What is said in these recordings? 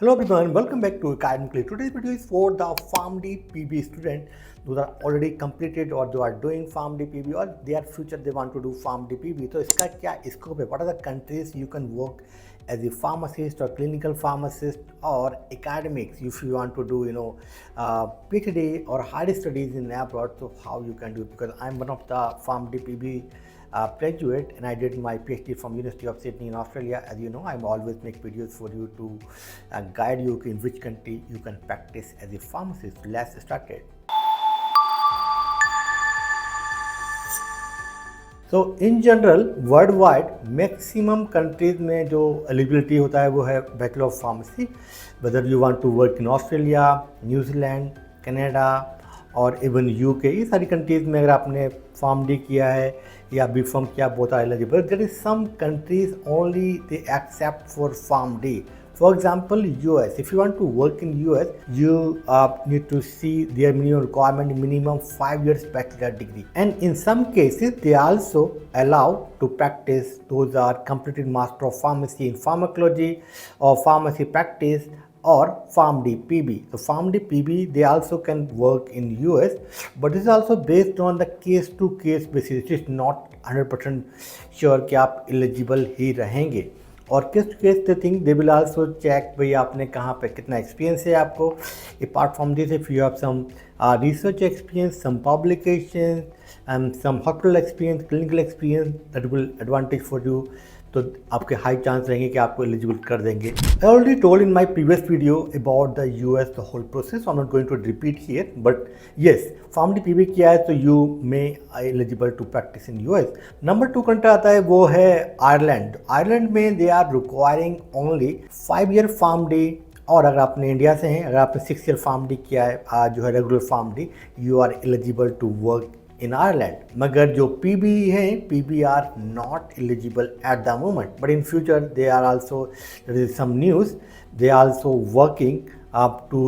Hello everyone, welcome back to Academically. Today's video is for the PharmD PB student who are already completed or they are doing PharmD PB or their future they want to do PharmD PB. तो इसका क्या scope है? What are the countries you can work as a pharmacist or clinical pharmacist or academics if you want to do PhD or higher studies in abroad? So how you can do it? Because I'm one of the PharmD PB graduate and I did my PhD from University of Sydney in Australia. As you know, I always make videos for you to guide you in which country you can practice as a pharmacist. Let's start it. So in general, worldwide, maximum countries में जो eligibility होता है वो है Bachelor of Pharmacy. Whether you want to work in Australia, New Zealand, Canada और even UK, ये सारी countries में अगर आपने फार्म डी किया है या बी फार्म किया both are eligible. There is some countries only they accept for pharm D. For example, US. If you want to work in US, you need to see their minimum requirement, minimum 5 years bachelor degree. And in some cases, they also allow to practice. Those are completed Master of Pharmacy in Pharmacology or Pharmacy Practice or PharmD PB. So PharmD PB they also can work in US, but this is also based on the case to case basis. It is not 100% sure कि आप eligible ही रहेंगे. और case to case they think they will also check भाई आपने कहाँ पे कितना एक्सपीरियंस है आपको. Apart from this if you have some research experience, some publications and some hospital experience, clinical experience, that will advantage for you. तो आपके high chance रहेंगे कि आपको एलिजिबल कर देंगे. I already told in my previous video about the US the whole process. I am not going to repeat here, but yes pharm D PB किया है तो you may eligible to practise in US. Number 2 country आता है वो है Ireland. Ireland में they are requiring only 5 year pharm D. और अगर आपने इंडिया से हैं, अगर आपने 6 ईयर फार्म डी किया है जो है regular pharm D, you are eligible to work in Ireland. मगर जो पीबी हैं, PB are not eligible at the moment, but in future they are also, there is some news, they are also working up to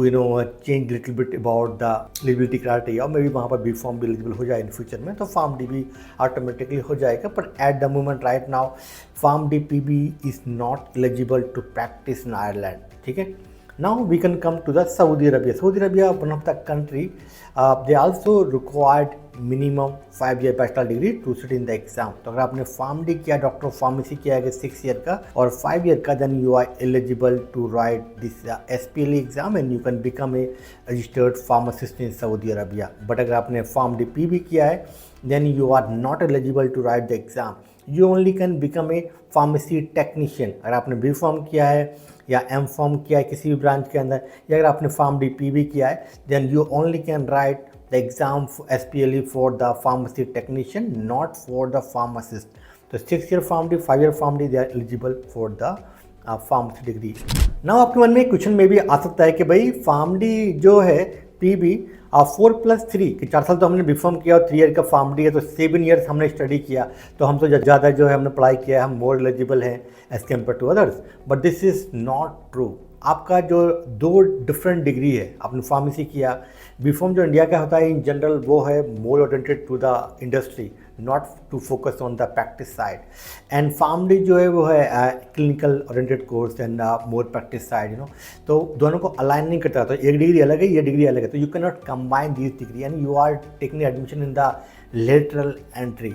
change little bit about the eligibility criteria, और may be वहाँ पर B form भी eligible हो जाए in future में, तो pharm D भी automatically हो जाएगा. But at the moment right now pharm D P B is not eligible to practise in Ireland. ठीक है. Now we can come to the Saudi Arabia. Saudi Arabia, one of the country, they also required minimum 5 year bachelor degree to sit in the exam. तो अगर आपने pharm D किया, doctor of pharmacy किया है 6 year का और 5 year का, then you are eligible to write this SPLE exam and you can become a registered pharmacist in Saudi Arabia. But अगर आपने फार्म डी पी भी किया है, then you are not eligible to write the exam. You only can become a pharmacy technician. अगर आपने B form किया है या एम फॉर्म किया है किसी भी ब्रांच के अंदर, या अगर आपने फार्म डी पी भी किया है, then you only can write the exam SPLE for the pharmacy technician, not for the pharmacist. तो 6 year pharm D, 5 year pharm D, they are eligible for the pharmacy degree. Now आपके मन में एक question में भी आ सकता है कि भाई फार्म डी जो है पीबी 4+3 कि 4 साल तो हमने बी फॉर्म किया और 3 ईयर का फार्म डी है, तो 7 ईयर्स हमने स्टडी किया, तो हम तो ज़्यादा जो है हमने पढ़ाई किया है, हम मोर एलिजिबल हैं as compare to others. But this is not true. आपका जो 2 डिफरेंट डिग्री है, आपने फार्मेसी किया, बी फॉर्म जो इंडिया का होता है इन जनरल वो है more oriented to the industry, not to focus on the practice side. And pharm D जो है वो है clinical oriented course and more practice side. तो दोनों को अलाइन नहीं करता. तो एक डिग्री अलग है, ये डिग्री अलग है, तो you can not combine this degree and you are taking admission in the lateral entry.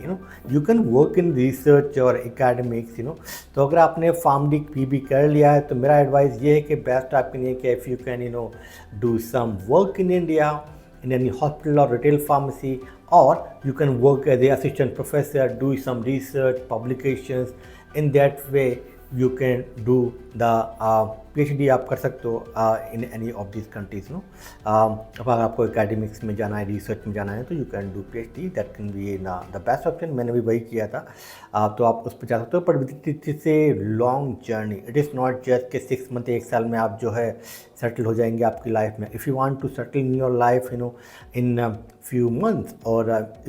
You can work in research or academics. तो अगर आपने फार्म डी पी बी कर लिया है तो मेरा एडवाइस ये है कि बेस्ट आपके लिए कि if you can do some work in India in any hospital or retail pharmacy, or you can work as a assistant professor, do some research, publications. In that way you can do the PhD आप कर सकते हो in any of these countries. अगर आपको academics में जाना है, research में जाना है, तो you can do PhD. That can be the best option. मैंने भी वही किया था. तो आप उस पर जा सकते हो, but it's a long journey. It is not just कि 6 मंथ 1 साल में आप जो है सेटल हो जाएंगे आपकी लाइफ में. If you want to settle in your life in few months or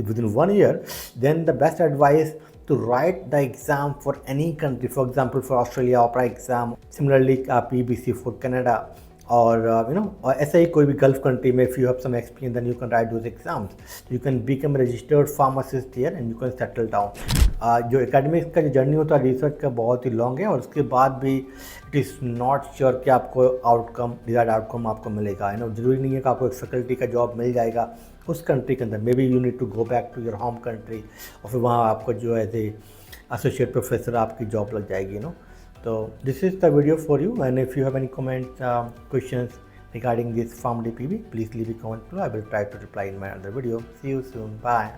within 1 year, then the best advice to write the exam for any country. For example, for Australia, opera exam. Similarly, PBC for Canada और और ऐसा ही कोई भी gulf country में, if you have some experience then you can write those exams, you can become registered pharmacist here and you can settle down. जो academics का जो जर्नी होता है रिसर्च का बहुत ही लॉन्ग है, और उसके बाद भी इट इज़ नॉट श्योर कि आपको आउटकम, डिजायर्ड आउटकम आपको मिलेगा। ज़रूरी नहीं है कि आपको एक फैकल्टी का जॉब मिल जाएगा उस कंट्री के अंदर, may be you need to go back to your home country, और फिर वहाँ आपको जो एज ए एसोसिएट प्रोफेसर आपकी जॉब लग जाएगी। So this is the video for you, and if you have any comments, questions regarding this PharmD PB, please leave a comment below. I will try to reply in my other video. See you soon. Bye.